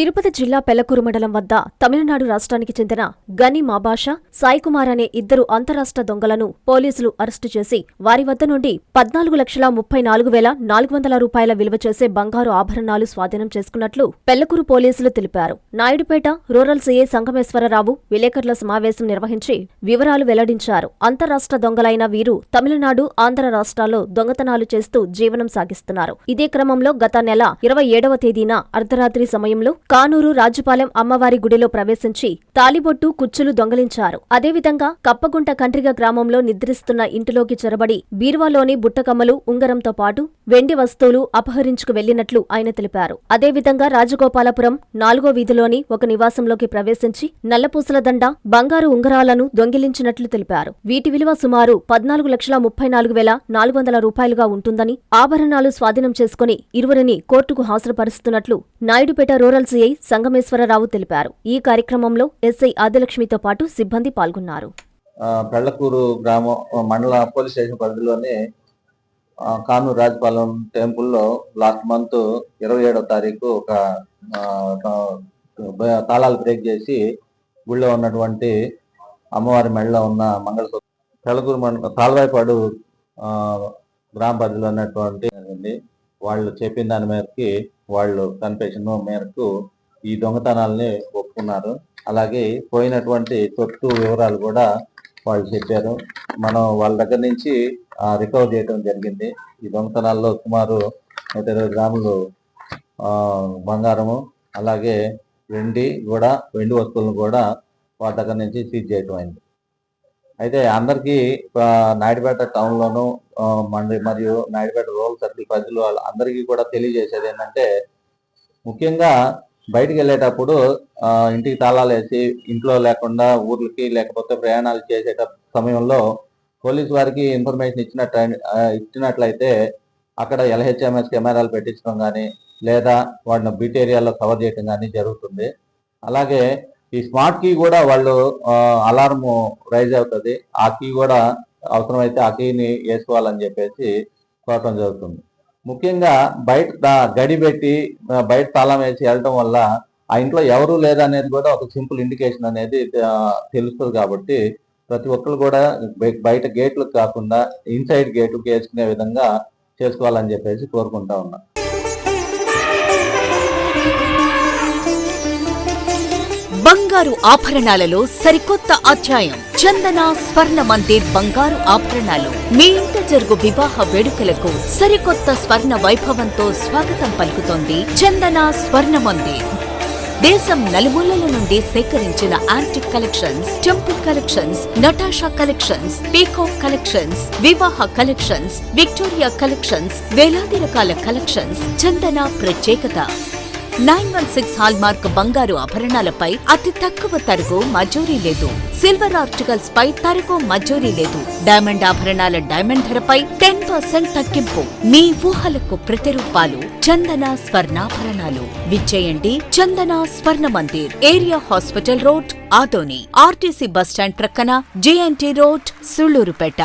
తిరుపతి జిల్లా పెళ్లకూరు మండలం వద్ద తమిళనాడు రాష్ట్రానికి చెందిన గని మాబాషా, సాయికుమార్ అనే ఇద్దరు అంతరాష్ట్ర దొంగలను పోలీసులు అరెస్టు చేసి వారి వద్ద నుండి 14,34,400 రూపాయల విలువ చేసే బంగారు ఆభరణాలు స్వాధీనం చేసుకున్నట్లు పెళ్లకూరు పోలీసులు తెలిపారు. నాయుడుపేట రూరల్ సీఐ సంగమేశ్వరరావు విలేకరుల సమావేశం నిర్వహించి వివరాలు వెల్లడించారు. అంతరాష్ట్ర దొంగలైన వీరు తమిళనాడు, ఆంధ్ర రాష్ట్రాల్లో దొంగతనాలు చేస్తూ జీవనం సాగిస్తున్నారు. ఇదే క్రమంలో గత నెల 27వ తేదీన అర్ధరాత్రి సమయంలో కానూరు రాజుపాలెం అమ్మవారి గుడిలో ప్రవేశించి తాలిబొట్టు, కుచ్చులు దొంగలించారు. అదేవిధంగా కప్పగుంట కంట్రిగ గ్రామంలో నిద్రిస్తున్న ఇంటిలోకి చొరబడి బీరువాలోని బుట్టకమ్మలు, ఉంగరంతో పాటు వెండి వస్తువులు అపహరించుకు వెళ్లినట్లు ఆయన తెలిపారు. అదేవిధంగా రాజగోపాలపురం 4వ వీధిలోని ఒక నివాసంలోకి ప్రవేశించి నల్లపూసల దండ, బంగారు ఉంగరాలను దొంగిలించినట్లు తెలిపారు. వీటి విలువ సుమారు 14,34,400 రూపాయలుగా ఉంటుందని, ఆభరణాలు స్వాధీనం చేసుకుని ఇరువురిని కోర్టుకు హాజరుపరుస్తున్నట్లు నాయుడుపేట రూరల్ సీఐ సంగమేశ్వరరావు తెలిపారు. ఈ కార్యక్రమంలో ఎస్ఐ ఆదిలక్ష్మితో పాటు సిబ్బంది పాల్గొన్నారు. పెళ్లకూరు గ్రామం మండల పోలీస్ స్టేషన్ పరిధిలోని కానూరు రాజపాలెం టెంపుల్లో లాస్ట్ మంత్ 27వ తారీఖు ఒక తాళాలు బ్రేక్ చేసి గుళ్ళో ఉన్నటువంటి అమ్మవారి మెడలో ఉన్న మంగళసూత్రం పెళ్లకూరు తాళవాయిపాడు గ్రామ పరిధిలో ఉన్నటువంటి వాళ్ళు చెప్పిన దాని మేరకి వాళ్ళు కన్ఫెషన్ మేరకు ఈ దొంగతనాలని ఒప్పుకున్నారు. అలాగే పోయినటువంటి తొట్టు వివరాలు కూడా వాళ్ళు చెప్పారు. మనం వాళ్ళ దగ్గర నుంచి రికవర్ చేయడం జరిగింది. ఈ దొంగతనాల్లో సుమారు 120 గ్రాములు బంగారము, అలాగే వెండి వస్తువులను కూడా వాళ్ళ దగ్గర నుంచి సీజ్ చేయడం అయింది. అయితే అందరికీ నాయుడుపేట టౌన్లోను మరియు నాయుడుపేట రూరల్ సర్కిల్ ప్రజలు అందరికీ కూడా తెలియజేసేది ఏంటంటే, ముఖ్యంగా బయటికి వెళ్ళేటప్పుడు ఇంటికి తాళాలు వేసి ఇంట్లో లేకుండా ఊర్లకి లేకపోతే ప్రయాణాలు చేసే సమయంలో పోలీసు వారికి ఇన్ఫర్మేషన్ ఇచ్చినట్లయితే అక్కడ LHMS కెమెరాలు పెట్టించడం కానీ లేదా వాటిని బీట్ ఏరియాలో కవర్ చేయడం కానీ జరుగుతుంది. అలాగే ఈ స్మార్ట్ కీ కూడా వాళ్ళు అలారం రైజ్ అవుతుంది. ఆ కీ కూడా అవసరమైతే ఆ కీని వేసుకోవాలని చెప్పేసి కోరటం జరుగుతుంది. ముఖ్యంగా బయట గడి పెట్టి బయట తాళం వేసి వెళ్ళటం వల్ల ఆ ఇంట్లో ఎవరు లేదనేది కూడా ఒక సింపుల్ ఇండికేషన్ అనేది తెలుస్తుంది. కాబట్టి ప్రతి ఒక్కరు కూడా బయట గేట్లకు కాకుండా ఇన్సైడ్ గేట్లకు వేసుకునే విధంగా చేసుకోవాలని చెప్పేసి కోరుకుంటా ఉన్నా. బంగారు ఆభరణాలలో సరికొత్త అధ్యాయం. చందన స్వర్ణ మందిర్ బంగారు ఆభరణాలు. మీ ఇంట జరుగు వివాహ వేడుకలకు సరికొత్త స్వర్ణ వైభవంతో స్వాగతం పలుకుతోంది చందన స్వర్ణ మందిర్. దేశం నలుమూలల నుండి సేకరించిన antique collections, temple collections, Natasha collections, peacock collections, వివాహ కలెక్షన్స్, విక్టోరియా కలెక్షన్స్, వేలాది రకాల కలెక్షన్స్. చందన ప్రత్యేకత 916 హాల్మార్క్ బంగారు ఆభరణాలపై అతి తక్కువ తరుగు మజూరీ లేదు. సిల్వర్ ఆర్టికల్స్ పై తరుగు మజూరీ లేదు. డైమండ్ ఆభరణాల డైమండ్ ధరపై 10% తగ్గింపు. మీ ఊహలకు ప్రతిరూపాలు చందన స్వర్ణాభరణాలు. విచ్చేయండి చందన స్వర్ణ Mandir, area hospital road, Adoni, RTC bus stand ప్రక్కన, JNT రోడ్, సుళ్లూరుపేట.